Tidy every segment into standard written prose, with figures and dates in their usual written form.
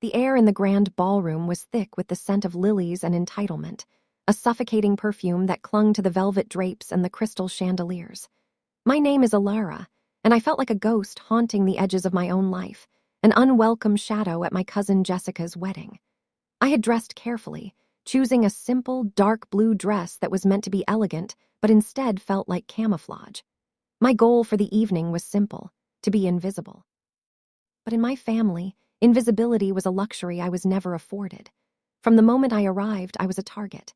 The air in the grand ballroom was thick with the scent of lilies and entitlement, a suffocating perfume that clung to the velvet drapes and the crystal chandeliers. My name is Alara, and I felt like a ghost haunting the edges of my own life, an unwelcome shadow at my cousin Jessica's wedding. I had dressed carefully, choosing a simple, dark blue dress that was meant to be elegant, but instead felt like camouflage. My goal for the evening was simple: to be invisible. But in my family, invisibility was a luxury I was never afforded. From the moment I arrived, I was a target.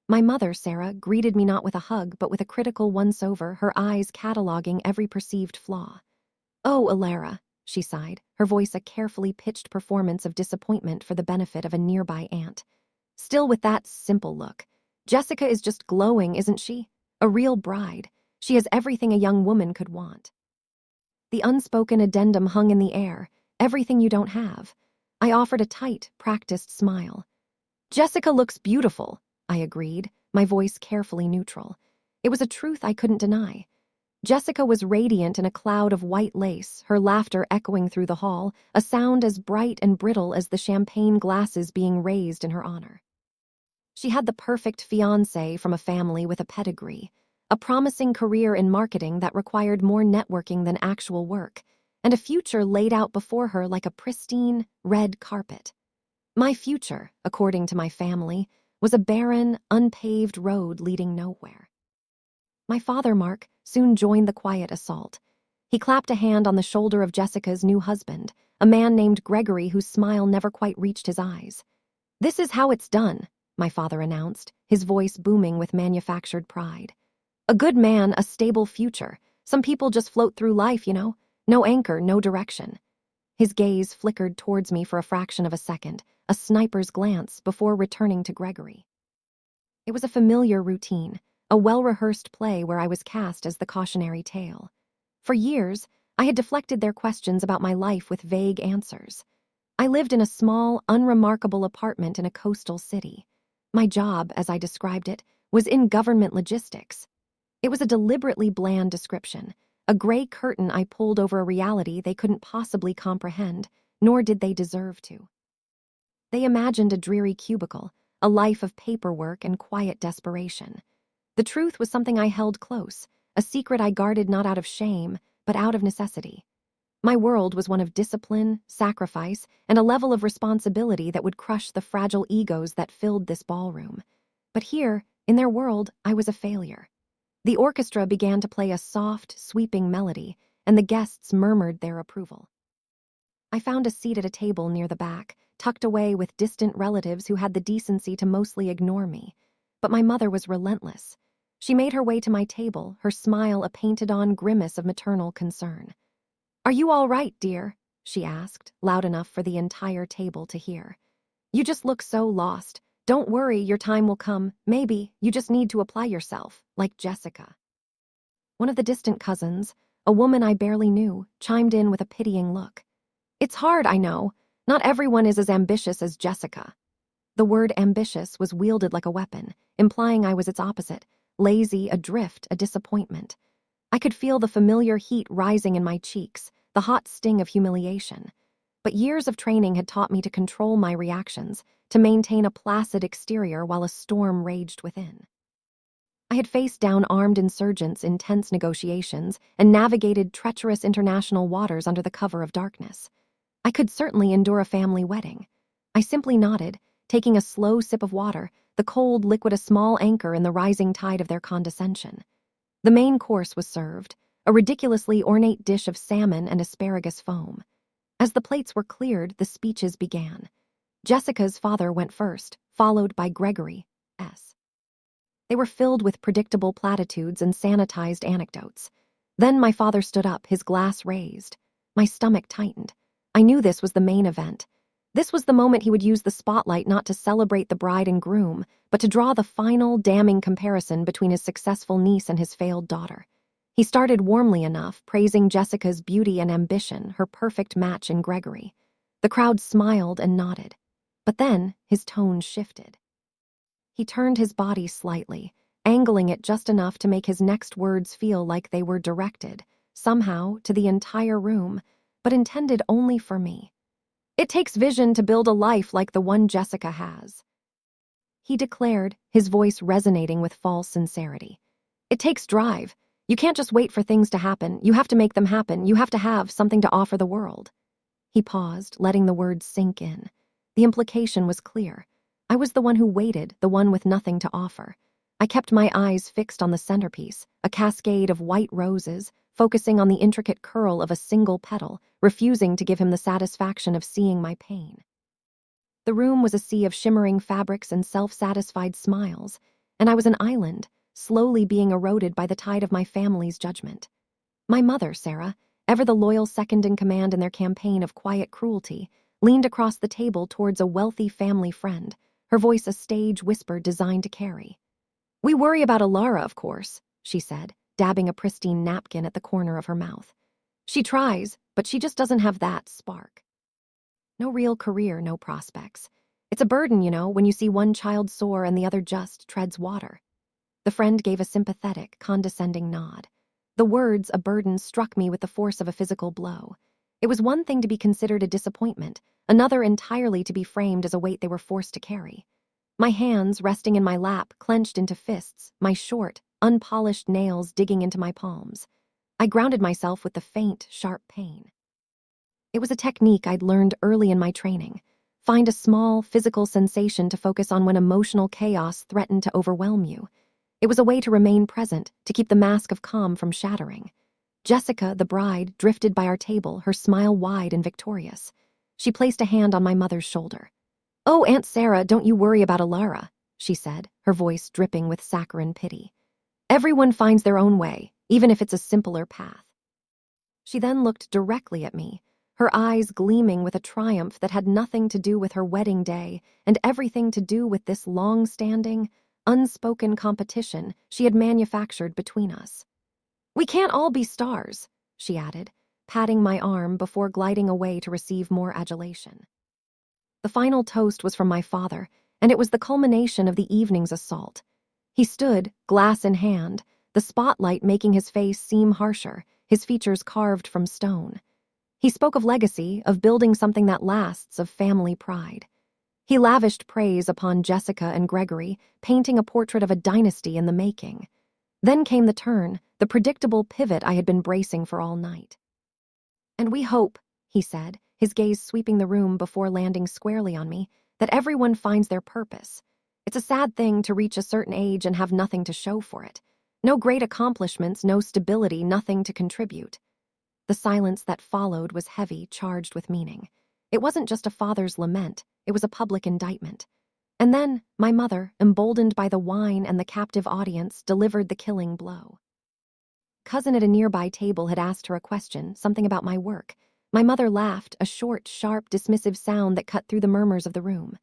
My mother, Sarah, greeted me not with a hug, but with a critical once-over, her eyes cataloging every perceived flaw. "Oh, Alara," she sighed, her voice a carefully pitched performance of disappointment for the benefit of a nearby aunt. Still with that simple look. "Jessica is just glowing, isn't she? A real bride. She has everything a young woman could want." The unspoken addendum hung in the air: everything you don't have. I offered a tight, practiced smile. "Jessica looks beautiful," I agreed, my voice carefully neutral. It was a truth I couldn't deny. Jessica was radiant in a cloud of white lace, her laughter echoing through the hall, a sound as bright and brittle as the champagne glasses being raised in her honor. She had the perfect fiancé from a family with a pedigree, a promising career in marketing that required more networking than actual work, and a future laid out before her like a pristine, red carpet. My future, according to my family, was a barren, unpaved road leading nowhere. My father, Mark, soon joined the quiet assault. He clapped a hand on the shoulder of Jessica's new husband, a man named Gregory whose smile never quite reached his eyes. "This is how it's done," my father announced, his voice booming with manufactured pride. "A good man, a stable future. Some people just float through life, you know. No anchor, no direction." His gaze flickered towards me for a fraction of a second, a sniper's glance, before returning to Gregory. It was a familiar routine, a well-rehearsed play where I was cast as the cautionary tale. For years, I had deflected their questions about my life with vague answers. I lived in a small, unremarkable apartment in a coastal city. My job, as I described it, was in government logistics. It was a deliberately bland description, a gray curtain I pulled over a reality they couldn't possibly comprehend, nor did they deserve to. They imagined a dreary cubicle, a life of paperwork and quiet desperation. The truth was something I held close, a secret I guarded not out of shame, but out of necessity. My world was one of discipline, sacrifice, and a level of responsibility that would crush the fragile egos that filled this ballroom. But here, in their world, I was a failure. The orchestra began to play a soft, sweeping melody, and the guests murmured their approval. I found a seat at a table near the back, tucked away with distant relatives who had the decency to mostly ignore me. But my mother was relentless. She made her way to my table, her smile a painted-on grimace of maternal concern. "Are you all right, dear?" she asked, loud enough for the entire table to hear. "You just look so lost. Don't worry, your time will come. Maybe you just need to apply yourself, like Jessica." One of the distant cousins, a woman I barely knew, chimed in with a pitying look. "It's hard, I know. Not everyone is as ambitious as Jessica." The word ambitious was wielded like a weapon, implying I was its opposite: lazy, adrift, a disappointment. I could feel the familiar heat rising in my cheeks, the hot sting of humiliation. But years of training had taught me to control my reactions, to maintain a placid exterior while a storm raged within. I had faced down armed insurgents in tense negotiations and navigated treacherous international waters under the cover of darkness. I could certainly endure a family wedding. I simply nodded, taking a slow sip of water, the cold liquid a small anchor in the rising tide of their condescension. The main course was served, a ridiculously ornate dish of salmon and asparagus foam. As the plates were cleared, the speeches began. Jessica's father went first, followed by Gregory's. They were filled with predictable platitudes and sanitized anecdotes. Then my father stood up, his glass raised. My stomach tightened. I knew this was the main event. This was the moment he would use the spotlight not to celebrate the bride and groom, but to draw the final, damning comparison between his successful niece and his failed daughter. He started warmly enough, praising Jessica's beauty and ambition, her perfect match in Gregory. The crowd smiled and nodded. But then his tone shifted. He turned his body slightly, angling it just enough to make his next words feel like they were directed, somehow, to the entire room, but intended only for me. It takes vision to build a life like the one Jessica has," he declared, his voice resonating with false sincerity. "It takes drive. You can't just wait for things to happen. You have to make them happen. You have to have something to offer the world." He paused, letting the words sink in. The implication was clear. I was the one who waited, the one with nothing to offer. I kept my eyes fixed on the centerpiece, a cascade of white roses, focusing on the intricate curl of a single petal, refusing to give him the satisfaction of seeing my pain. The room was a sea of shimmering fabrics and self-satisfied smiles, and I was an island, slowly being eroded by the tide of my family's judgment. My mother, Sarah, ever the loyal second-in-command in their campaign of quiet cruelty, leaned across the table towards a wealthy family friend, her voice a stage whisper designed to carry. "We worry about Alara, of course," she said, dabbing a pristine napkin at the corner of her mouth. "She tries, but she just doesn't have that spark. No real career, no prospects. It's a burden, when you see one child soar and the other just treads water." The friend gave a sympathetic, condescending nod. The words, a burden, struck me with the force of a physical blow. It was one thing to be considered a disappointment, another entirely to be framed as a weight they were forced to carry. My hands, resting in my lap, clenched into fists, my short, unpolished nails digging into my palms. I grounded myself with the faint, sharp pain. It was a technique I'd learned early in my training. Find a small, physical sensation to focus on when emotional chaos threatened to overwhelm you. It was a way to remain present, to keep the mask of calm from shattering. Jessica, the bride, drifted by our table, her smile wide and victorious. She placed a hand on my mother's shoulder. "Oh, Aunt Sarah, don't you worry about Alara," she said, her voice dripping with saccharine pity. "Everyone finds their own way, even if it's a simpler path." She then looked directly at me, her eyes gleaming with a triumph that had nothing to do with her wedding day and everything to do with this long-standing, unspoken competition she had manufactured between us. "We can't all be stars," she added, patting my arm before gliding away to receive more adulation. The final toast was from my father, and it was the culmination of the evening's assault. He stood, glass in hand, the spotlight making his face seem harsher, his features carved from stone. He spoke of legacy, of building something that lasts, of family pride. He lavished praise upon Jessica and Gregory, painting a portrait of a dynasty in the making. Then came the turn, the predictable pivot I had been bracing for all night. "And we hope," he said, his gaze sweeping the room before landing squarely on me, "that everyone finds their purpose. It's a sad thing to reach a certain age and have nothing to show for it. No great accomplishments, no stability, nothing to contribute." The silence that followed was heavy, charged with meaning. It wasn't just a father's lament, it was a public indictment. And then, my mother, emboldened by the wine and the captive audience, delivered the killing blow. Cousin at a nearby table had asked her a question, something about my work. My mother laughed, a short, sharp, dismissive sound that cut through the murmurs of the room.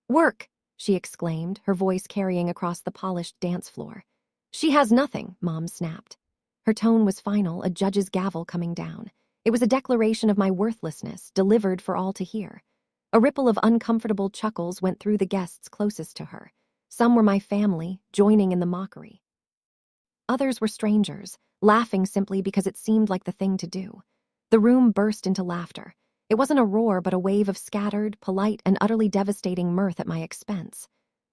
"Work," she exclaimed, her voice carrying across the polished dance floor. "She has nothing," Mom snapped. Her tone was final, a judge's gavel coming down. It was a declaration of my worthlessness, delivered for all to hear. A ripple of uncomfortable chuckles went through the guests closest to her. Some were my family, joining in the mockery. Others were strangers, laughing simply because it seemed like the thing to do. The room burst into laughter. It wasn't a roar, but a wave of scattered, polite, and utterly devastating mirth at my expense.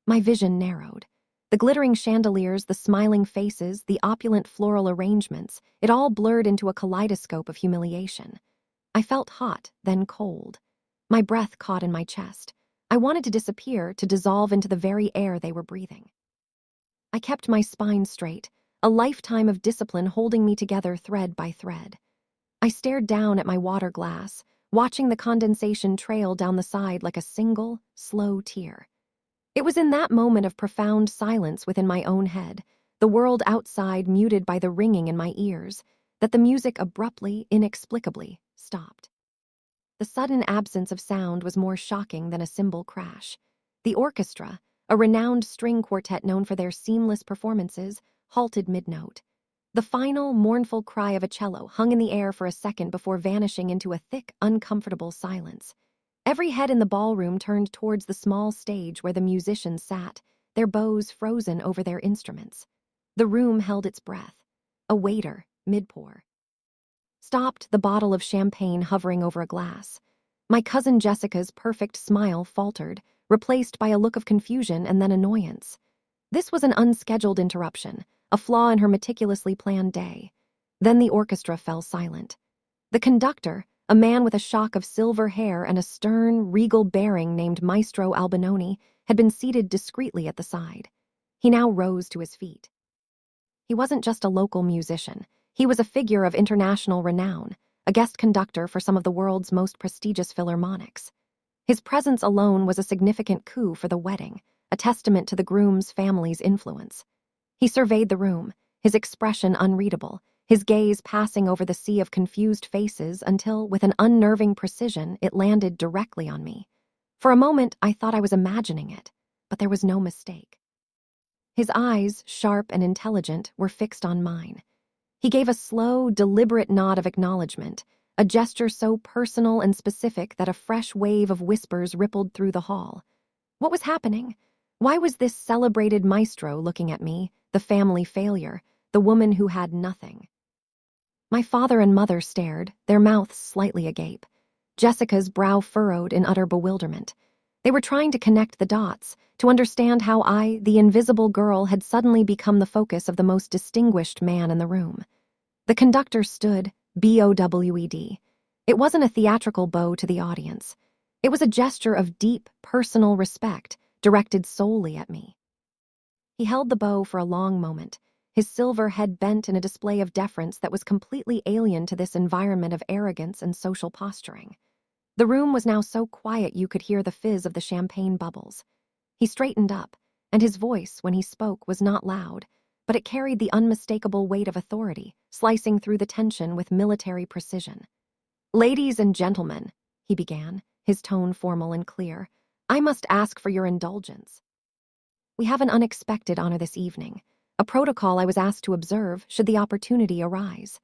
My vision narrowed. The glittering chandeliers, the smiling faces, the opulent floral arrangements, it all blurred into a kaleidoscope of humiliation. I felt hot, then cold. My breath caught in my chest. I wanted to disappear, to dissolve into the very air they were breathing. I kept my spine straight, a lifetime of discipline holding me together thread by thread. I stared down at my water glass, watching the condensation trail down the side like a single, slow tear. It was in that moment of profound silence within my own head, the world outside muted by the ringing in my ears, that the music abruptly, inexplicably, stopped. The sudden absence of sound was more shocking than a cymbal crash. The orchestra, a renowned string quartet known for their seamless performances, halted mid-note. The final, mournful cry of a cello hung in the air for a second before vanishing into a thick, uncomfortable silence. Every head in the ballroom turned towards the small stage where the musicians sat, their bows frozen over their instruments. The room held its breath. A waiter, mid-pour, stopped, the bottle of champagne hovering over a glass. My cousin Jessica's perfect smile faltered, replaced by a look of confusion and then annoyance. This was an unscheduled interruption, a flaw in her meticulously planned day. Then the orchestra fell silent. The conductor, a man with a shock of silver hair and a stern, regal bearing named Maestro Albinoni, had been seated discreetly at the side. He now rose to his feet. He wasn't just a local musician. He was a figure of international renown, a guest conductor for some of the world's most prestigious philharmonics. His presence alone was a significant coup for the wedding, a testament to the groom's family's influence. He surveyed the room, his expression unreadable, his gaze passing over the sea of confused faces until, with an unnerving precision, it landed directly on me. For a moment, I thought I was imagining it, but there was no mistake. His eyes, sharp and intelligent, were fixed on mine. He gave a slow, deliberate nod of acknowledgement, a gesture so personal and specific that a fresh wave of whispers rippled through the hall. What was happening? Why was this celebrated maestro looking at me, the family failure, the woman who had nothing? My father and mother stared, their mouths slightly agape. Jessica's brow furrowed in utter bewilderment. They were trying to connect the dots, to understand how I, the invisible girl, had suddenly become the focus of the most distinguished man in the room. The conductor stood, BOWED. It wasn't a theatrical bow to the audience. It was a gesture of deep, personal respect, directed solely at me. He held the bow for a long moment, his silver head bent in a display of deference that was completely alien to this environment of arrogance and social posturing. The room was now so quiet you could hear the fizz of the champagne bubbles. He straightened up, and his voice, when he spoke, was not loud, but it carried the unmistakable weight of authority, slicing through the tension with military precision. "Ladies and gentlemen," he began, his tone formal and clear, "I must ask for your indulgence. We have an unexpected honor this evening, a protocol I was asked to observe should the opportunity arise."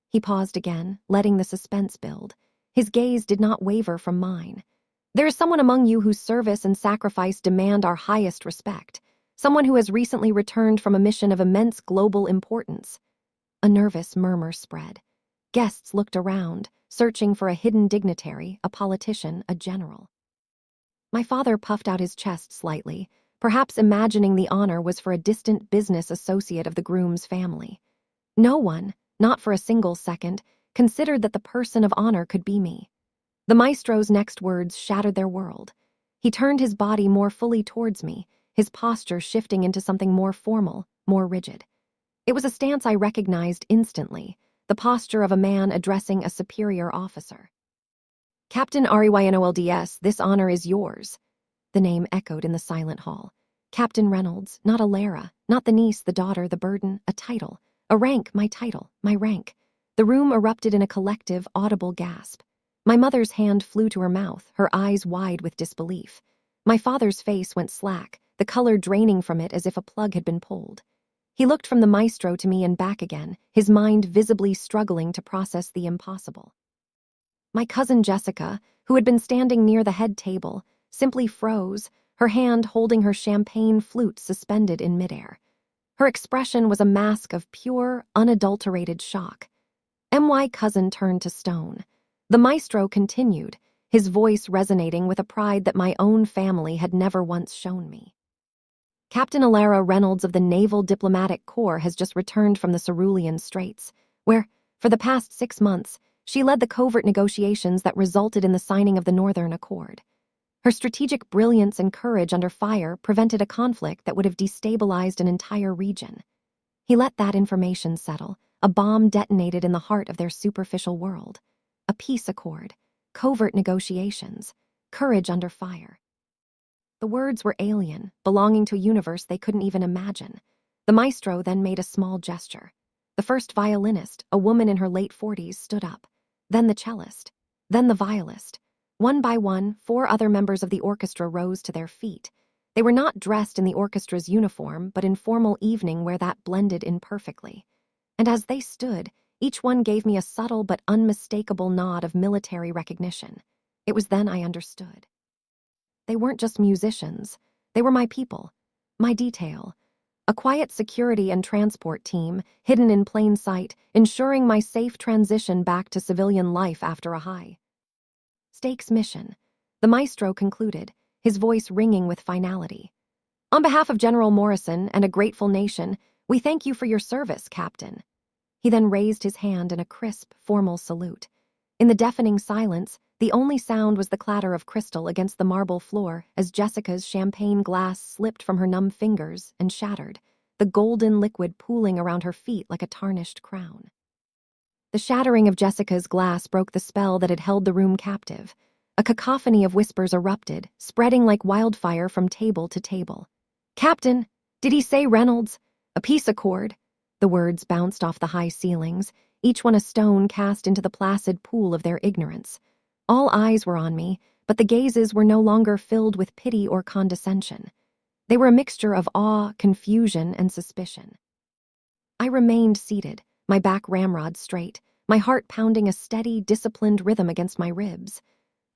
He paused again, letting the suspense build. His gaze did not waver from mine. "There is someone among you whose service and sacrifice demand our highest respect, someone who has recently returned from a mission of immense global importance." A nervous murmur spread. Guests looked around, searching for a hidden dignitary, a politician, a general. My father puffed out his chest slightly, perhaps imagining the honor was for a distant business associate of the groom's family. No one, not for a single second, considered that the person of honor could be me. The maestro's next words shattered their world. He turned his body more fully towards me, his posture shifting into something more formal, more rigid. It was a stance I recognized instantly, the posture of a man addressing a superior officer. "Captain Reynold's, this honor is yours." The name echoed in the silent hall. Captain Reynolds, not a Lara, not the niece, the daughter, the burden, a title, a rank, my title, my rank. The room erupted in a collective, audible gasp. My mother's hand flew to her mouth, her eyes wide with disbelief. My father's face went slack, the color draining from it as if a plug had been pulled. He looked from the maestro to me and back again, his mind visibly struggling to process the impossible. My cousin Jessica, who had been standing near the head table, simply froze, her hand holding her champagne flute suspended in midair. Her expression was a mask of pure, unadulterated shock. My cousin turned to stone. The maestro continued, his voice resonating with a pride that my own family had never once shown me. "Captain Alara Reynolds of the Naval Diplomatic Corps has just returned from the Cerulean Straits, where, for the past 6 months, she led the covert negotiations that resulted in the signing of the Northern Accord. Her strategic brilliance and courage under fire prevented a conflict that would have destabilized an entire region." He let that information settle, a bomb detonated in the heart of their superficial world. A peace accord, covert negotiations, courage under fire. The words were alien, belonging to a universe they couldn't even imagine. The maestro then made a small gesture. The first violinist, a woman in her late 40s, stood up. Then the cellist. Then the violist. One by one, 4 other members of the orchestra rose to their feet. They were not dressed in the orchestra's uniform, but in formal evening wear that blended in perfectly. And as they stood, each one gave me a subtle but unmistakable nod of military recognition. It was then I understood. They weren't just musicians. They were my people, my detail. A quiet security and transport team, hidden in plain sight, ensuring my safe transition back to civilian life after a high Stakes mission. The maestro concluded, his voice ringing with finality. On behalf of General Morrison and a grateful nation, we thank you for your service, Captain. He then raised his hand in a crisp, formal salute. In the deafening silence, the only sound was the clatter of crystal against the marble floor as Jessica's champagne glass slipped from her numb fingers and shattered, the golden liquid pooling around her feet like a tarnished crown. The shattering of Jessica's glass broke the spell that had held the room captive. A cacophony of whispers erupted, spreading like wildfire from table to table. "Captain, did he say Reynolds? A peace accord?" The words bounced off the high ceilings, each one a stone cast into the placid pool of their ignorance. All eyes were on me, but the gazes were no longer filled with pity or condescension. They were a mixture of awe, confusion, and suspicion. I remained seated, my back ramrod straight, my heart pounding a steady, disciplined rhythm against my ribs.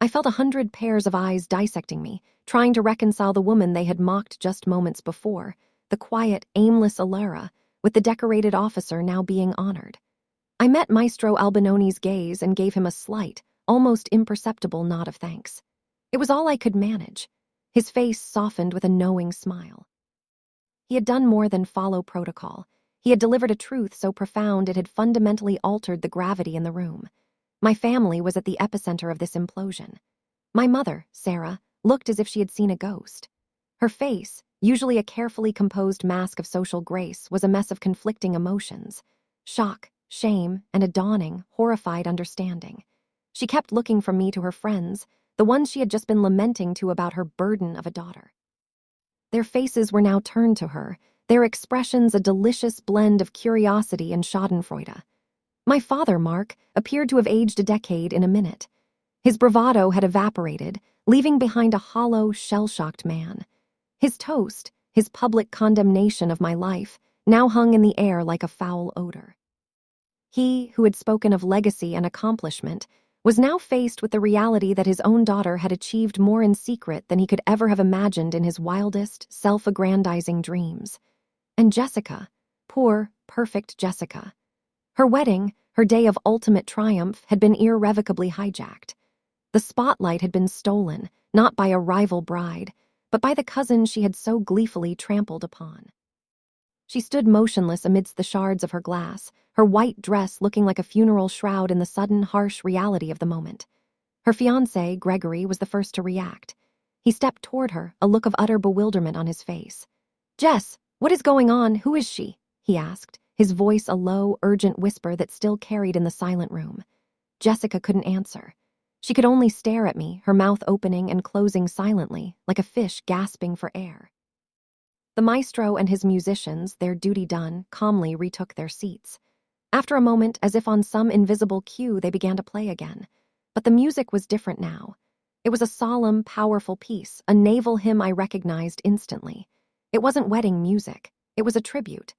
I felt 100 pairs of eyes dissecting me, trying to reconcile the woman they had mocked just moments before, the quiet, aimless Alara, with the decorated officer now being honored. I met Maestro Albinoni's gaze and gave him a slight, almost imperceptible nod of thanks. It was all I could manage. His face softened with a knowing smile. He had done more than follow protocol. He had delivered a truth so profound it had fundamentally altered the gravity in the room. My family was at the epicenter of this implosion. My mother, Sarah, looked as if she had seen a ghost. Her face, usually a carefully composed mask of social grace, was a mess of conflicting emotions: shock, shame, and a dawning, horrified understanding. She kept looking from me to her friends, the ones she had just been lamenting to about her burden of a daughter. Their faces were now turned to her, their expressions a delicious blend of curiosity and schadenfreude. My father, Mark, appeared to have aged a decade in a minute. His bravado had evaporated, leaving behind a hollow, shell-shocked man. His toast, his public condemnation of my life, now hung in the air like a foul odor. He, who had spoken of legacy and accomplishment, was now faced with the reality that his own daughter had achieved more in secret than he could ever have imagined in his wildest, self-aggrandizing dreams. And Jessica, poor, perfect Jessica. Her wedding, her day of ultimate triumph, had been irrevocably hijacked. The spotlight had been stolen, not by a rival bride, but by the cousin she had so gleefully trampled upon. She stood motionless amidst the shards of her glass, her white dress looking like a funeral shroud in the sudden, harsh reality of the moment. Her fiancé, Gregory, was the first to react. He stepped toward her, a look of utter bewilderment on his face. "Jess, what is going on? Who is she?" he asked, his voice a low, urgent whisper that still carried in the silent room. Jessica couldn't answer. She could only stare at me, her mouth opening and closing silently, like a fish gasping for air. The maestro and his musicians, their duty done, calmly retook their seats. After a moment, as if on some invisible cue, they began to play again. But the music was different now. It was a solemn, powerful piece, a naval hymn I recognized instantly. It wasn't wedding music. It was a tribute.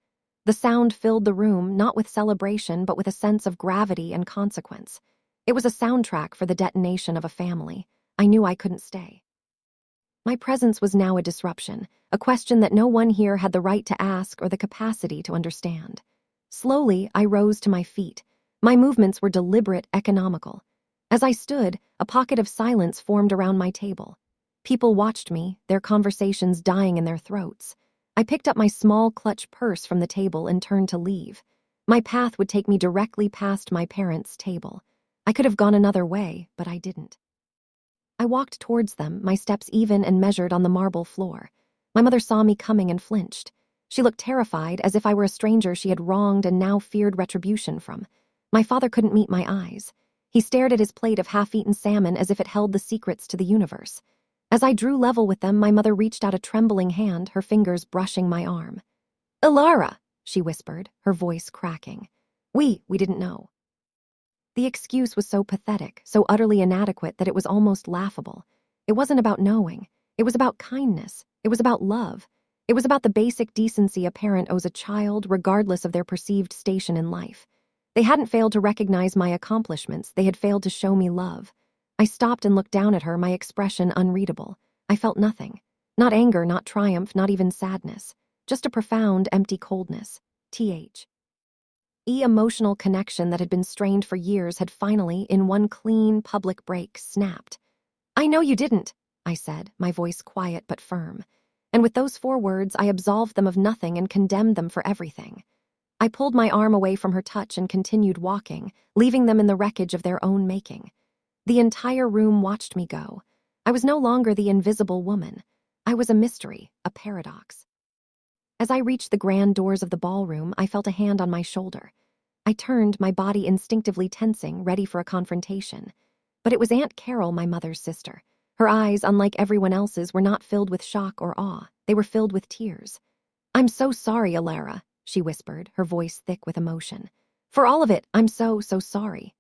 The sound filled the room, not with celebration, but with a sense of gravity and consequence. It was a soundtrack for the detonation of a family. I knew I couldn't stay. My presence was now a disruption, a question that no one here had the right to ask or the capacity to understand. Slowly, I rose to my feet. My movements were deliberate, economical. As I stood, a pocket of silence formed around my table. People watched me, their conversations dying in their throats. I picked up my small clutch purse from the table and turned to leave. My path would take me directly past my parents' table. I could have gone another way, but I didn't. I walked towards them, my steps even and measured on the marble floor. My mother saw me coming and flinched. She looked terrified, as if I were a stranger she had wronged and now feared retribution from. My father couldn't meet my eyes. He stared at his plate of half-eaten salmon as if it held the secrets to the universe. As I drew level with them, my mother reached out a trembling hand, her fingers brushing my arm. "Alara," she whispered, her voice cracking. We didn't know." The excuse was so pathetic, so utterly inadequate that it was almost laughable. It wasn't about knowing. It was about kindness. It was about love. It was about the basic decency a parent owes a child, regardless of their perceived station in life. They hadn't failed to recognize my accomplishments. They had failed to show me love. I stopped and looked down at her, my expression unreadable. I felt nothing. Not anger, not triumph, not even sadness. Just a profound, empty coldness. TH. Emotional connection that had been strained for years had finally, in one clean, public break, snapped. "I know you didn't," I said, my voice quiet but firm. And with those 4 words, I absolved them of nothing and condemned them for everything. I pulled my arm away from her touch and continued walking, leaving them in the wreckage of their own making. The entire room watched me go. I was no longer the invisible woman. I was a mystery, a paradox. As I reached the grand doors of the ballroom, I felt a hand on my shoulder. I turned, my body instinctively tensing, ready for a confrontation. But it was Aunt Carol, my mother's sister. Her eyes, unlike everyone else's, were not filled with shock or awe. They were filled with tears. "I'm so sorry, Alara," she whispered, her voice thick with emotion. "For all of it, I'm so sorry."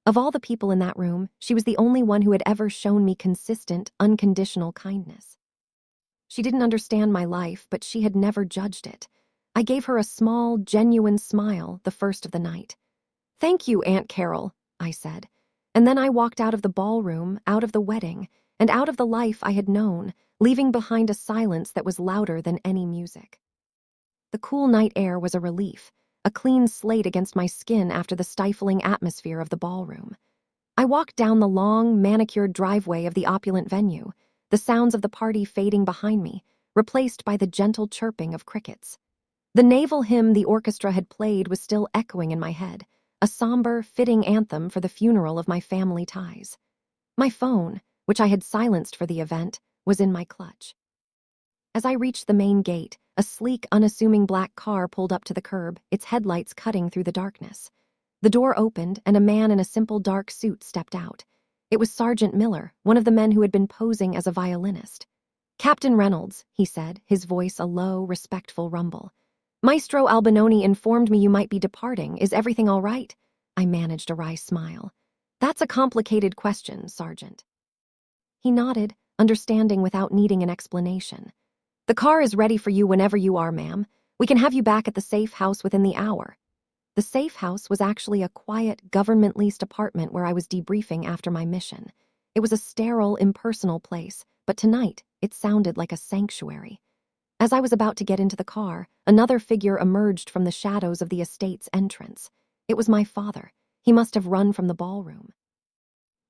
Of all the people in that room, she was the only one who had ever shown me consistent, unconditional kindness. She didn't understand my life, but she had never judged it. I gave her a small, genuine smile the first of the night. "Thank you, Aunt Carol," I said. And then I walked out of the ballroom, out of the wedding, and out of the life I had known, leaving behind a silence that was louder than any music. The cool night air was a relief, a clean slate against my skin after the stifling atmosphere of the ballroom. I walked down the long, manicured driveway of the opulent venue, the sounds of the party fading behind me, replaced by the gentle chirping of crickets. The naval hymn the orchestra had played was still echoing in my head, a somber, fitting anthem for the funeral of my family ties. My phone, which I had silenced for the event, was in my clutch. As I reached the main gate, a sleek, unassuming black car pulled up to the curb, its headlights cutting through the darkness. The door opened, and a man in a simple dark suit stepped out. It was Sergeant Miller, one of the men who had been posing as a violinist. "Captain Reynolds," he said, his voice a low, respectful rumble. "Maestro Albinoni informed me you might be departing. Is everything all right?" I managed a wry smile. "That's a complicated question, Sergeant." He nodded, understanding without needing an explanation. "The car is ready for you whenever you are, ma'am. We can have you back at the safe house within the hour." The safe house was actually a quiet, government-leased apartment where I was debriefing after my mission. It was a sterile, impersonal place, but tonight it sounded like a sanctuary. As I was about to get into the car, another figure emerged from the shadows of the estate's entrance. It was my father. He must have run from the ballroom.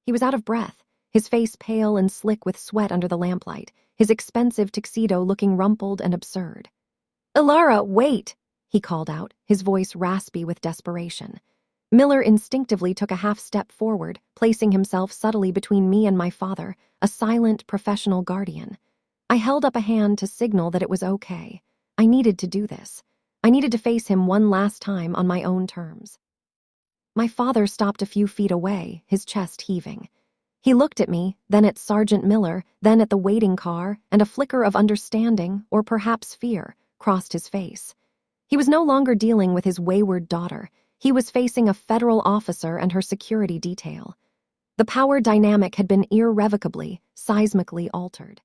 He was out of breath, his face pale and slick with sweat under the lamplight, his expensive tuxedo looking rumpled and absurd. "Alara, wait!" he called out, his voice raspy with desperation. Miller instinctively took a half step forward, placing himself subtly between me and my father, a silent, professional guardian. I held up a hand to signal that it was okay. I needed to do this. I needed to face him one last time on my own terms. My father stopped a few feet away, his chest heaving. He looked at me, then at Sergeant Miller, then at the waiting car, and a flicker of understanding, or perhaps fear, crossed his face. He was no longer dealing with his wayward daughter. He was facing a federal officer and her security detail. The power dynamic had been irrevocably, seismically altered.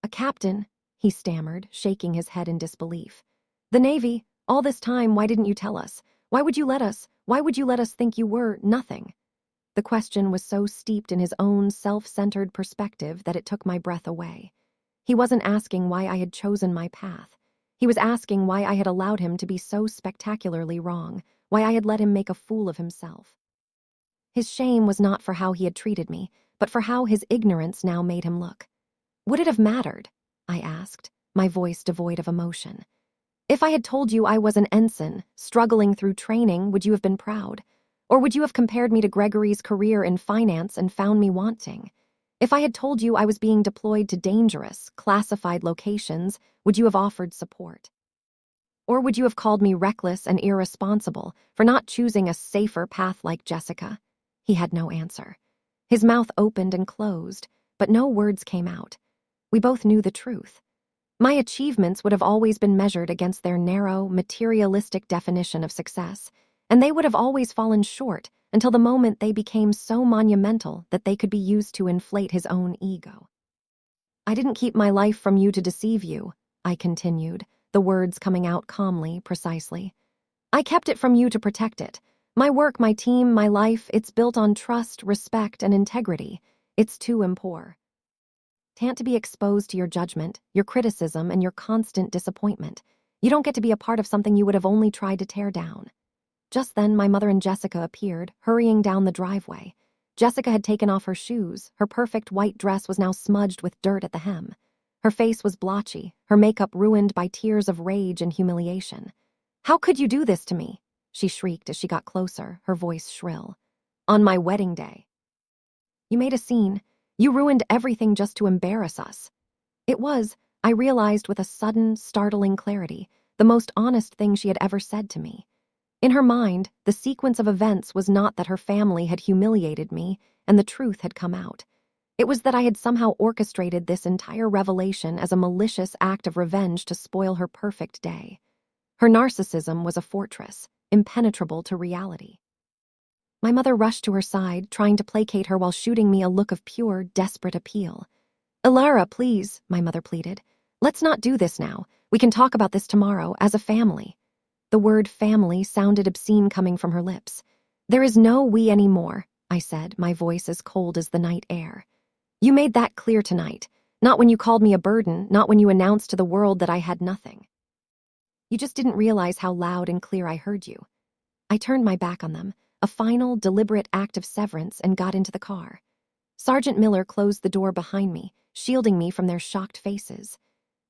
"A captain," he stammered, shaking his head in disbelief. "The Navy, all this time, why didn't you tell us? Why would you let us think you were nothing?" The question was so steeped in his own self-centered perspective that it took my breath away. He wasn't asking why I had chosen my path. He was asking why I had allowed him to be so spectacularly wrong, why I had let him make a fool of himself. His shame was not for how he had treated me, but for how his ignorance now made him look. "Would it have mattered?" I asked, my voice devoid of emotion. "If I had told you I was an ensign, struggling through training, would you have been proud? Or would you have compared me to Gregory's career in finance and found me wanting? If I had told you I was being deployed to dangerous, classified locations, would you have offered support? Or would you have called me reckless and irresponsible for not choosing a safer path like Jessica?" He had no answer. His mouth opened and closed, but no words came out. We both knew the truth. My achievements would have always been measured against their narrow, materialistic definition of success, and they would have always fallen short until the moment they became so monumental that they could be used to inflate his own ego. "I didn't keep my life from you to deceive you," I continued, the words coming out calmly, precisely. "I kept it from you to protect it. My work, my team, my life, it's built on trust, respect, and integrity. It's too impure. Can't to be exposed to your judgment, your criticism, and your constant disappointment. You don't get to be a part of something you would have only tried to tear down." Just then, my mother and Jessica appeared, hurrying down the driveway. Jessica had taken off her shoes. Her perfect white dress was now smudged with dirt at the hem. Her face was blotchy, her makeup ruined by tears of rage and humiliation. "How could you do this to me?" she shrieked as she got closer, her voice shrill. "On my wedding day. You made a scene. You ruined everything just to embarrass us." It was, I realized with a sudden, startling clarity, the most honest thing she had ever said to me. In her mind, the sequence of events was not that her family had humiliated me and the truth had come out. It was that I had somehow orchestrated this entire revelation as a malicious act of revenge to spoil her perfect day. Her narcissism was a fortress, impenetrable to reality. My mother rushed to her side, trying to placate her while shooting me a look of pure, desperate appeal. "Ilara, please," my mother pleaded. "Let's not do this now. We can talk about this tomorrow, as a family." The word family sounded obscene coming from her lips. "There is no we anymore," I said, my voice as cold as the night air. "You made that clear tonight. Not when you called me a burden, not when you announced to the world that I had nothing. You just didn't realize how loud and clear I heard you." I turned my back on them, a final, deliberate act of severance, and got into the car. Sergeant Miller closed the door behind me, shielding me from their shocked faces.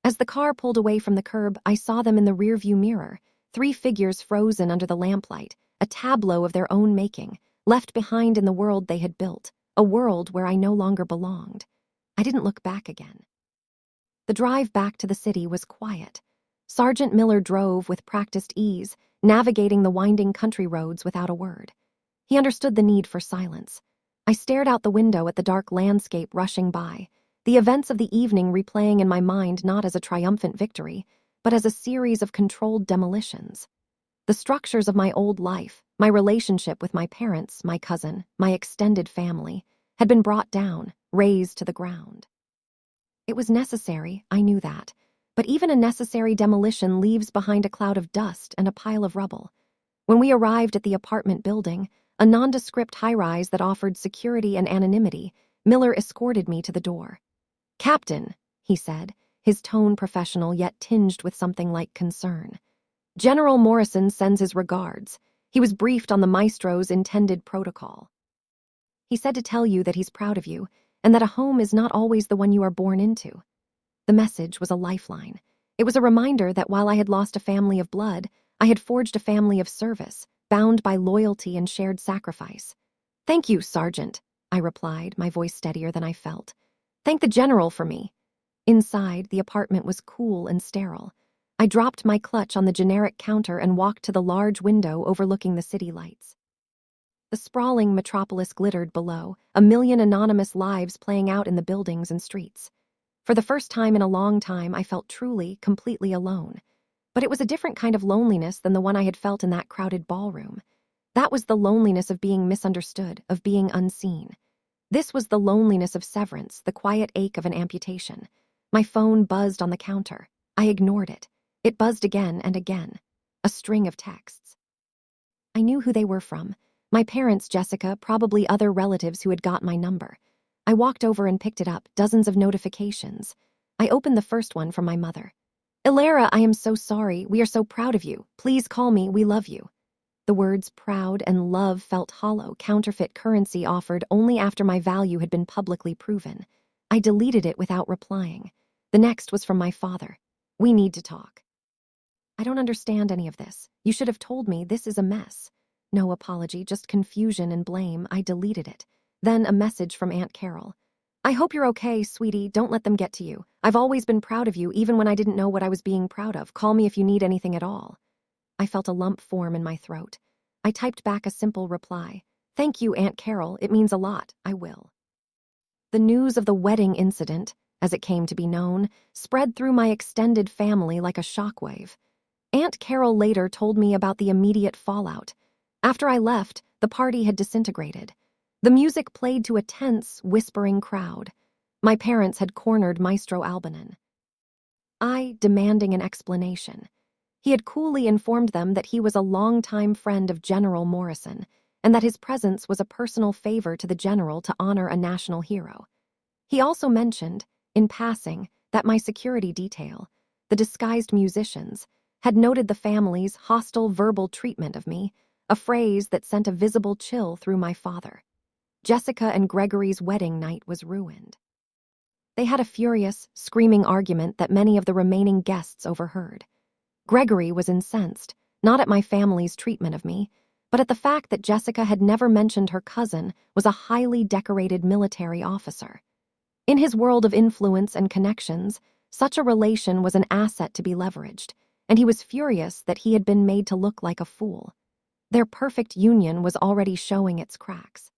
As the car pulled away from the curb, I saw them in the rearview mirror, 3 figures frozen under the lamplight, a tableau of their own making, left behind in the world they had built, a world where I no longer belonged. I didn't look back again. The drive back to the city was quiet. Sergeant Miller drove with practiced ease, navigating the winding country roads without a word. He understood the need for silence. I stared out the window at the dark landscape rushing by, the events of the evening replaying in my mind not as a triumphant victory, but as a series of controlled demolitions. The structures of my old life, my relationship with my parents, my cousin, my extended family, had been brought down, razed to the ground. It was necessary, I knew that, but even a necessary demolition leaves behind a cloud of dust and a pile of rubble. When we arrived at the apartment building, a nondescript high-rise that offered security and anonymity, Miller escorted me to the door. "Captain," he said, his tone professional yet tinged with something like concern. "General Morrison sends his regards. He was briefed on the maestro's intended protocol. He said to tell you that he's proud of you, and that a home is not always the one you are born into." The message was a lifeline. It was a reminder that while I had lost a family of blood, I had forged a family of service, bound by loyalty and shared sacrifice. "Thank you, Sergeant," I replied, my voice steadier than I felt. "Thank the General for me." Inside, the apartment was cool and sterile. I dropped my clutch on the generic counter and walked to the large window overlooking the city lights. The sprawling metropolis glittered below, a million anonymous lives playing out in the buildings and streets. For the first time in a long time, I felt truly, completely alone. But it was a different kind of loneliness than the one I had felt in that crowded ballroom. That was the loneliness of being misunderstood, of being unseen. This was the loneliness of severance, the quiet ache of an amputation. My phone buzzed on the counter. I ignored it. It buzzed again and again. A string of texts. I knew who they were from. My parents, Jessica, probably other relatives who had got my number. I walked over and picked it up, dozens of notifications. I opened the first one from my mother. "Ilara, I am so sorry. We are so proud of you. Please call me. We love you." The words proud and love felt hollow, counterfeit currency offered only after my value had been publicly proven. I deleted it without replying. The next was from my father. "We need to talk. I don't understand any of this. You should have told me. This is a mess." No apology, just confusion and blame. I deleted it. Then a message from Aunt Carol. "I hope you're okay, sweetie. Don't let them get to you. I've always been proud of you, even when I didn't know what I was being proud of. Call me if you need anything at all." I felt a lump form in my throat. I typed back a simple reply. "Thank you, Aunt Carol. It means a lot. I will." The news of the wedding incident, as it came to be known, spread through my extended family like a shockwave. Aunt Carol later told me about the immediate fallout. After I left, the party had disintegrated. The music played to a tense, whispering crowd. My parents had cornered Maestro Albanen. I demanding an explanation. He had coolly informed them that he was a longtime friend of General Morrison, and that his presence was a personal favor to the general to honor a national hero. He also mentioned, in passing, that my security detail, the disguised musicians, had noted the family's hostile verbal treatment of me, a phrase that sent a visible chill through my father. Jessica and Gregory's wedding night was ruined. They had a furious, screaming argument that many of the remaining guests overheard. Gregory was incensed, not at my family's treatment of me, but at the fact that Jessica had never mentioned her cousin was a highly decorated military officer. In his world of influence and connections, such a relation was an asset to be leveraged, and he was furious that he had been made to look like a fool. Their perfect union was already showing its cracks.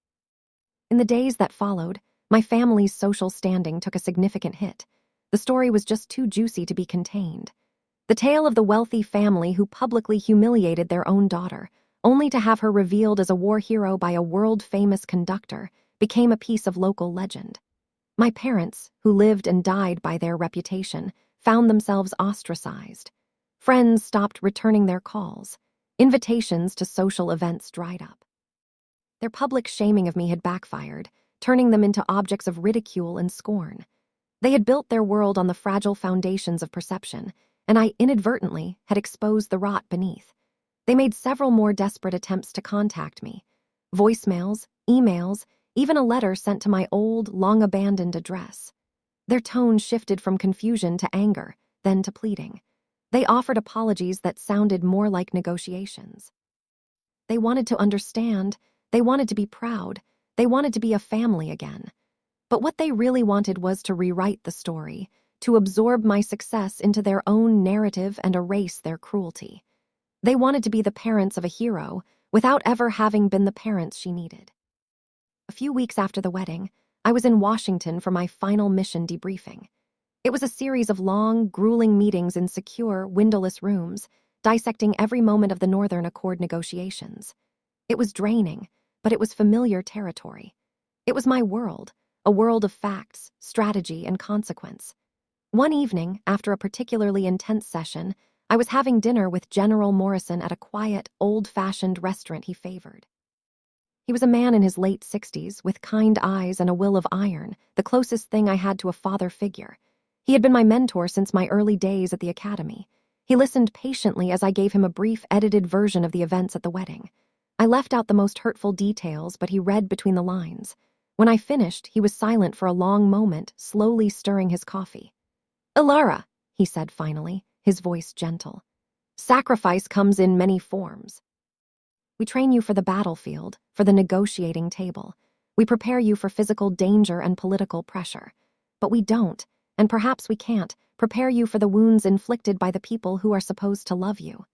In the days that followed, my family's social standing took a significant hit. The story was just too juicy to be contained. The tale of the wealthy family who publicly humiliated their own daughter, only to have her revealed as a war hero by a world-famous conductor, became a piece of local legend. My parents, who lived and died by their reputation, found themselves ostracized. Friends stopped returning their calls. Invitations to social events dried up. Their public shaming of me had backfired, turning them into objects of ridicule and scorn. They had built their world on the fragile foundations of perception, and I inadvertently had exposed the rot beneath. They made several more desperate attempts to contact me. Voicemails, emails, even a letter sent to my old, long-abandoned address. Their tone shifted from confusion to anger, then to pleading. They offered apologies that sounded more like negotiations. They wanted to understand, they wanted to be proud, they wanted to be a family again. But what they really wanted was to rewrite the story, to absorb my success into their own narrative and erase their cruelty. They wanted to be the parents of a hero without ever having been the parents she needed. A few weeks after the wedding, I was in Washington for my final mission debriefing. It was a series of long, grueling meetings in secure, windowless rooms, dissecting every moment of the Northern Accord negotiations. It was draining, but it was familiar territory. It was my world, a world of facts, strategy, and consequence. One evening, after a particularly intense session, I was having dinner with General Morrison at a quiet, old-fashioned restaurant he favored. He was a man in his late 60s, with kind eyes and a will of iron, the closest thing I had to a father figure. He had been my mentor since my early days at the academy. He listened patiently as I gave him a brief, edited version of the events at the wedding. I left out the most hurtful details, but he read between the lines. When I finished, he was silent for a long moment, slowly stirring his coffee. "Ilara," he said finally, his voice gentle. "Sacrifice comes in many forms. We train you for the battlefield, for the negotiating table. We prepare you for physical danger and political pressure. But we don't, and perhaps we can't, prepare you for the wounds inflicted by the people who are supposed to love you."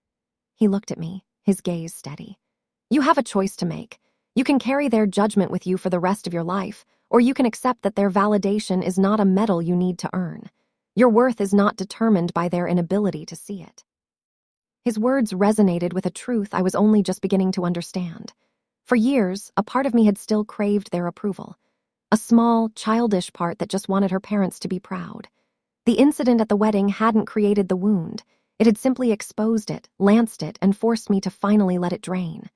He looked at me, his gaze steady. "You have a choice to make. You can carry their judgment with you for the rest of your life, or you can accept that their validation is not a medal you need to earn. Your worth is not determined by their inability to see it." His words resonated with a truth I was only just beginning to understand. For years, a part of me had still craved their approval. A small, childish part that just wanted her parents to be proud. The incident at the wedding hadn't created the wound. It had simply exposed it, lanced it, and forced me to finally let it drain.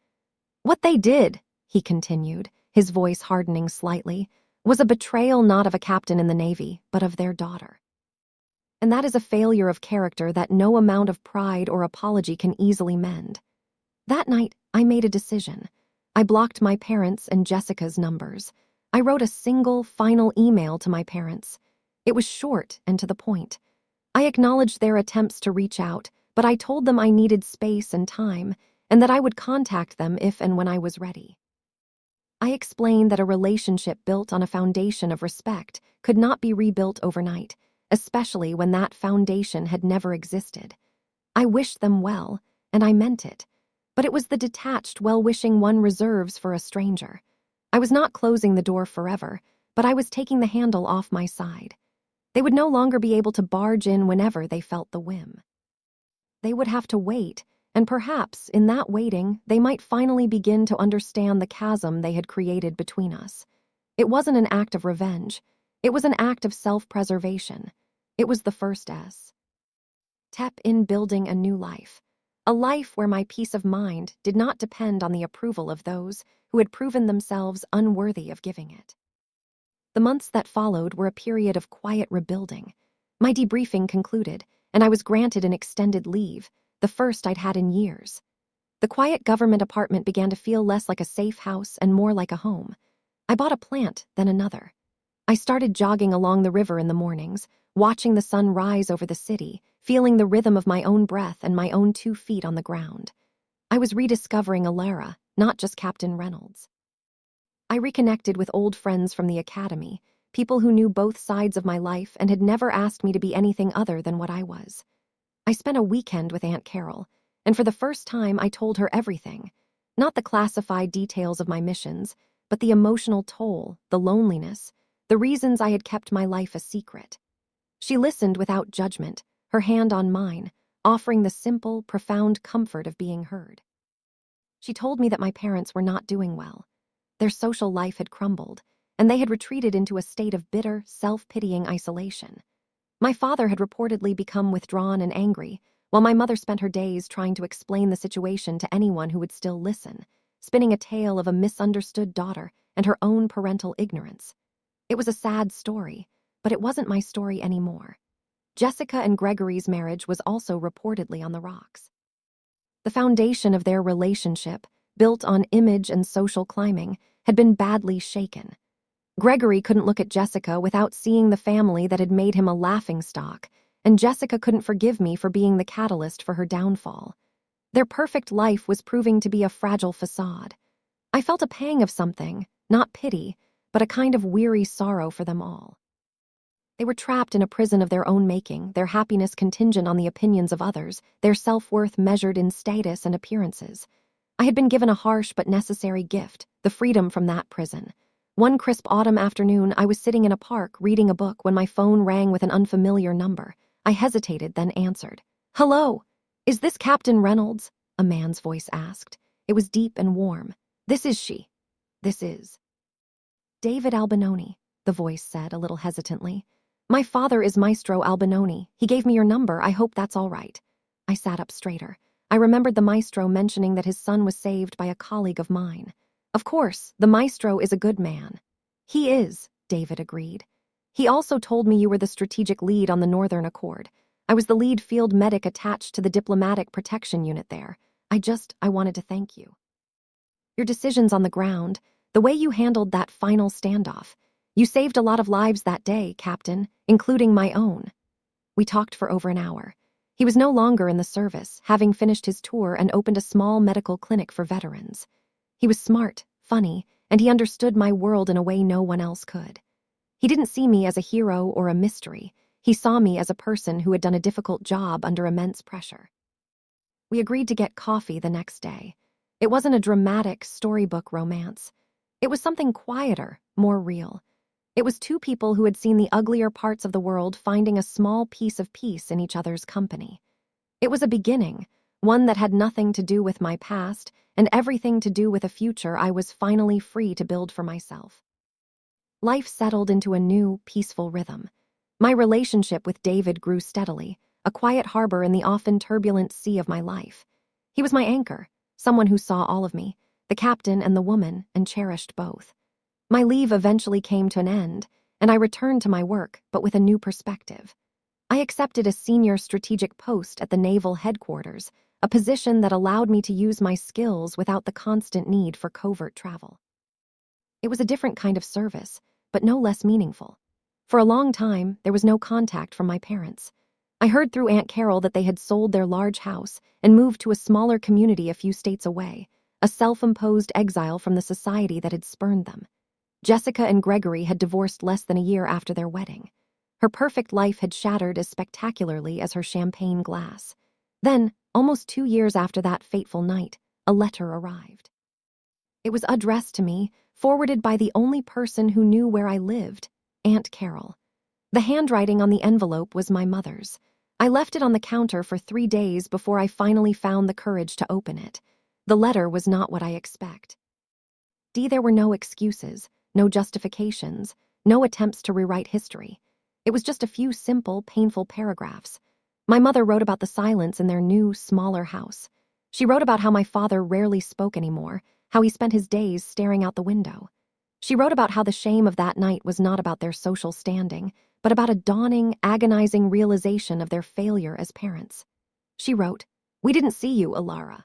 "What they did," he continued, his voice hardening slightly, "was a betrayal not of a captain in the Navy, but of their daughter. And that is a failure of character that no amount of pride or apology can easily mend." That night, I made a decision. I blocked my parents' and Jessica's numbers. I wrote a single, final email to my parents. It was short and to the point. I acknowledged their attempts to reach out, but I told them I needed space and time, and that I would contact them if and when I was ready. I explained that a relationship built on a foundation of respect could not be rebuilt overnight, especially when that foundation had never existed. I wished them well, and I meant it, but it was the detached well-wishing one reserves for a stranger. I was not closing the door forever, but I was taking the handle off my side. They would no longer be able to barge in whenever they felt the whim. They would have to wait, and perhaps, in that waiting, they might finally begin to understand the chasm they had created between us. It wasn't an act of revenge. It was an act of self-preservation. It was the first S. Step in building a new life. A life where my peace of mind did not depend on the approval of those who had proven themselves unworthy of giving it. The months that followed were a period of quiet rebuilding. My debriefing concluded, and I was granted an extended leave, the first I'd had in years. The quiet government apartment began to feel less like a safe house and more like a home. I bought a plant, then another. I started jogging along the river in the mornings, watching the sun rise over the city, feeling the rhythm of my own breath and my own 2 feet on the ground. I was rediscovering Alara, not just Captain Reynolds. I reconnected with old friends from the academy, people who knew both sides of my life and had never asked me to be anything other than what I was. I spent a weekend with Aunt Carol, and for the first time I told her everything. Not the classified details of my missions, but the emotional toll, the loneliness, the reasons I had kept my life a secret. She listened without judgment, her hand on mine, offering the simple, profound comfort of being heard. She told me that my parents were not doing well. Their social life had crumbled, and they had retreated into a state of bitter, self-pitying isolation. My father had reportedly become withdrawn and angry, while my mother spent her days trying to explain the situation to anyone who would still listen, spinning a tale of a misunderstood daughter and her own parental ignorance. It was a sad story, but it wasn't my story anymore. Jessica and Gregory's marriage was also reportedly on the rocks. The foundation of their relationship, built on image and social climbing, had been badly shaken. Gregory couldn't look at Jessica without seeing the family that had made him a laughingstock, and Jessica couldn't forgive me for being the catalyst for her downfall. Their perfect life was proving to be a fragile facade. I felt a pang of something, not pity, but a kind of weary sorrow for them all. They were trapped in a prison of their own making, their happiness contingent on the opinions of others, their self-worth measured in status and appearances. I had been given a harsh but necessary gift, the freedom from that prison. One crisp autumn afternoon, I was sitting in a park reading a book when my phone rang with an unfamiliar number. I hesitated, then answered. "Hello, is this Captain Reynolds?" a man's voice asked. It was deep and warm. "This is she." "This is David Albinoni," the voice said a little hesitantly. "My father is Maestro Albinoni. He gave me your number. I hope that's all right." I sat up straighter. I remembered the maestro mentioning that his son was saved by a colleague of mine. Of course, the maestro is a good man. "He is," David agreed. "He also told me you were the strategic lead on the Northern Accord. I was the lead field medic attached to the diplomatic protection unit there. I wanted to thank you. Your decisions on the ground, the way you handled that final standoff. You saved a lot of lives that day, Captain, including my own." We talked for over an hour. He was no longer in the service, having finished his tour and opened a small medical clinic for veterans. He was smart, funny, and he understood my world in a way no one else could. He didn't see me as a hero or a mystery. He saw me as a person who had done a difficult job under immense pressure. We agreed to get coffee the next day. It wasn't a dramatic storybook romance. It was something quieter, more real. It was two people who had seen the uglier parts of the world finding a small piece of peace in each other's company. It was a beginning, one that had nothing to do with my past and everything to do with a future I was finally free to build for myself. Life settled into a new, peaceful rhythm. My relationship with David grew steadily, a quiet harbor in the often turbulent sea of my life. He was my anchor, someone who saw all of me, the captain and the woman, and cherished both. My leave eventually came to an end, and I returned to my work, but with a new perspective. I accepted a senior strategic post at the Naval Headquarters, a position that allowed me to use my skills without the constant need for covert travel. It was a different kind of service, but no less meaningful. For a long time, there was no contact from my parents. I heard through Aunt Carol that they had sold their large house and moved to a smaller community a few states away, a self-imposed exile from the society that had spurned them. Jessica and Gregory had divorced less than a year after their wedding. Her perfect life had shattered as spectacularly as her champagne glass. Then, almost 2 years after that fateful night, a letter arrived. It was addressed to me, forwarded by the only person who knew where I lived, Aunt Carol. The handwriting on the envelope was my mother's. I left it on the counter for 3 days before I finally found the courage to open it. The letter was not what I expect. There were no excuses, no justifications, no attempts to rewrite history. It was just a few simple, painful paragraphs. My mother wrote about the silence in their new, smaller house. She wrote about how my father rarely spoke anymore, how he spent his days staring out the window. She wrote about how the shame of that night was not about their social standing, but about a dawning, agonizing realization of their failure as parents. She wrote, "We didn't see you, Alara."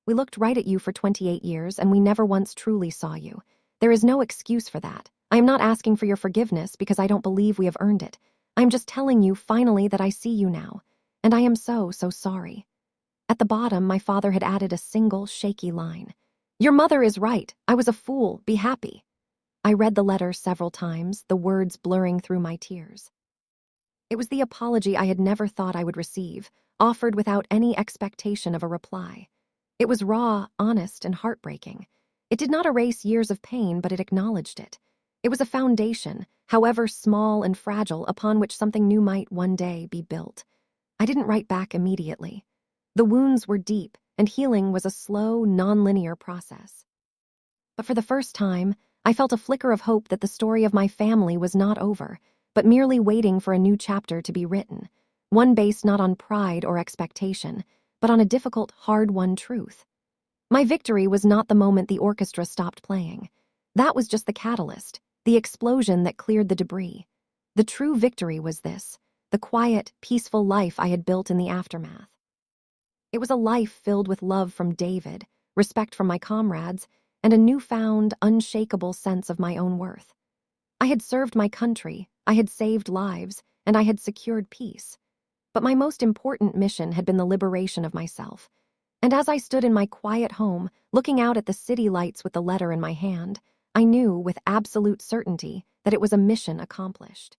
We looked right at you for 28 years, and we never once truly saw you. There is no excuse for that. I am not asking for your forgiveness because I don't believe we have earned it. I am just telling you finally that I see you now, and I am so, so sorry. At the bottom, my father had added a single, shaky line. Your mother is right. I was a fool. Be happy. I read the letter several times, the words blurring through my tears. It was the apology I had never thought I would receive, offered without any expectation of a reply. It was raw, honest, and heartbreaking. It did not erase years of pain, but it acknowledged it. It was a foundation, however small and fragile, upon which something new might one day be built. I didn't write back immediately. The wounds were deep, and healing was a slow, non-linear process. But for the first time, I felt a flicker of hope that the story of my family was not over, but merely waiting for a new chapter to be written, one based not on pride or expectation, but on a difficult, hard-won truth. My victory was not the moment the orchestra stopped playing. That was just the catalyst, the explosion that cleared the debris. The true victory was this, the quiet, peaceful life I had built in the aftermath. It was a life filled with love from David, respect from my comrades, and a newfound, unshakable sense of my own worth. I had served my country, I had saved lives, and I had secured peace. But my most important mission had been the liberation of myself. And as I stood in my quiet home, looking out at the city lights with the letter in my hand, I knew with absolute certainty that it was a mission accomplished.